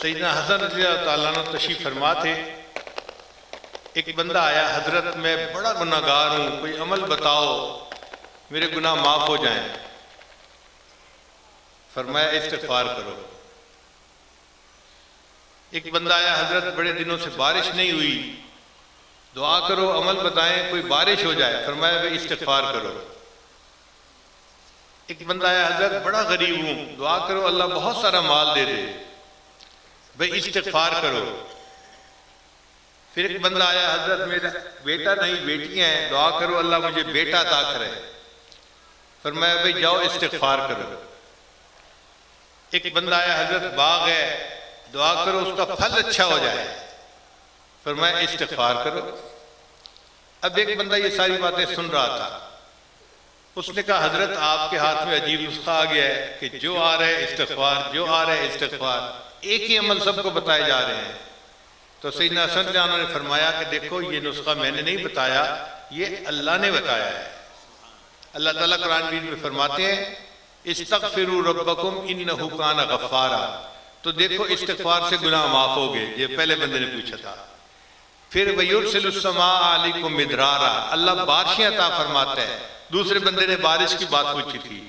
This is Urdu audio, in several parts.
سیدنا حسن رضی اللہ تعالیٰ عنہ تشریف فرما تھے. ایک بندہ آیا، حضرت میں بڑا گناہگار ہوں، کوئی عمل بتاؤ میرے گناہ معاف ہو جائیں. فرمایا استغفار کرو. ایک بندہ آیا، حضرت بڑے دنوں سے بارش نہیں ہوئی، دعا کرو عمل بتائیں کوئی بارش ہو جائے. فرمایا استغفار کرو. ایک بندہ آیا، حضرت بڑا غریب ہوں، دعا کرو اللہ بہت سارا مال دے دے. بھئی استغفار کرو. پھر ایک بندہ آیا، حضرت میرا بیٹا نہیں بیٹی ہیں، دعا کرو اللہ مجھے بیٹا عطا کرے. فرمایا بھئی جاؤ استغفار کرو. ایک بندہ آیا، حضرت باغ ہے، دعا کرو اس کا پھل اچھا ہو جائے. فرمایا استغفار کرو. اب ایک بندہ یہ ساری باتیں سن رہا تھا. اس نے کہا حضرت آپ کے ہاتھ میں عجیب نسخہ آ گیا ہے کہ جو آ رہے استغفار، جو آ رہے استغفار، ایک ہی عمل سب کو بتائے جا رہے ہیں. تو سیدنا حسن رضی اللہ عنہ نے فرمایا کہ دیکھو یہ نسخہ میں نے نہیں بتایا، یہ اللہ نے بتایا ہے. اللہ تعالیٰ قرآن مجید میں فرماتے ہیں استغفروا ربکم انہ کان غفارا. تو دیکھو استغفار سے گناہ معاف ہو گئے. یہ پہلے بندے نے پوچھا تھا. پھر وَيُرْسِلُ السَّمَاءَ عَلَيْكُمْ مِدْرَارًا، اللہ بارشیں عطا فرماتا ہے. دوسرے بندے نے بارش کی بات پوچھی تھی.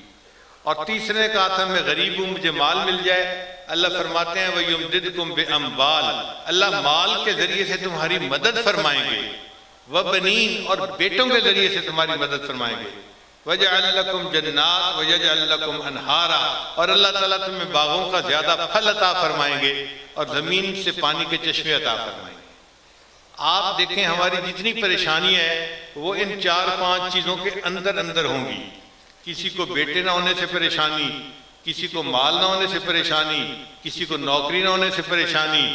اور تیسرے نے کہا تھا میں غریب ہوں مجھے مال مل جائے. اللہ فرماتے ہیں وَيُمْدِدْكُمْ بِأَمْوَالٍ، اللہ مال کے ذریعے سے تمہاری مدد فرمائیں گے. وَبَنِينَ، اور بیٹوں کے ذریعے سے تمہاری مدد فرمائیں گے. وَجَعَلْ لَكُمْ جَنَّاتٍ وَيَجْعَلْ لَكُمْ أَنْهَارًا، اور اللہ تعالیٰ تمہیں باغوں کا زیادہ پھل عطا فرمائیں گے اور زمین سے پانی کے چشمے عطا فرمائیں گے. آپ دیکھیں ہماری جتنی پریشانی ہے وہ ان 4-5 چیزوں کے اندر اندر ہوں گی. کسی کو بیٹے نہ ہونے سے پریشانی، کسی کو مال نہ ہونے سے پریشانی، کسی کو نوکری نہ ہونے سے پریشانی،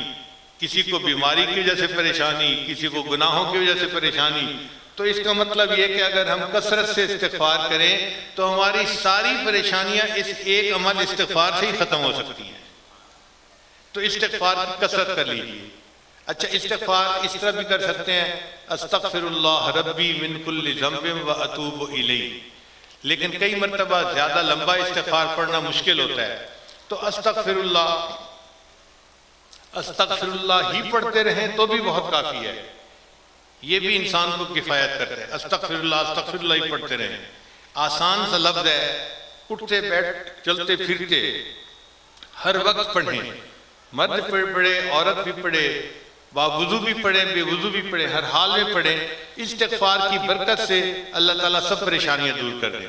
کسی کو بیماری کی وجہ سے پریشانی، کسی کو گناہوں کی وجہ سے پریشانی. تو اس کا مطلب یہ کہ اگر ہم کثرت سے استغفار کریں تو ہماری ساری پریشانیاں اس ایک عمل استغفار سے ہی ختم ہو سکتی ہیں. تو استغفار کی کثرت کر لیجیے. اچھا استغفار اس طرح بھی کر سکتے ہیں استغفر اللہ ربی من کل ذنب واتوب الیہ، لیکن کئی مرتبہ زیادہ لمبا استغفار پڑھنا مشکل ہوتا ہے. تو استغفر اللہ ہی پڑھتے رہیں تو بھی بہت کافی ہے. یہ بھی انسان کو کفایت کرتا ہے. استغفر اللہ ہی پڑھتے رہیں. آسان سا لفظ ہے، اٹھتے بیٹھ چلتے پھرتے ہر وقت پڑھیں. مرد پڑھے، عورت بھی پڑھے، باوضو بھی پڑھیں، بے وضو بھی پڑھیں، ہر حال میں پڑھیں. استغفار کی برکت سے اللہ تعالیٰ سب پریشانیاں دور کر دیں.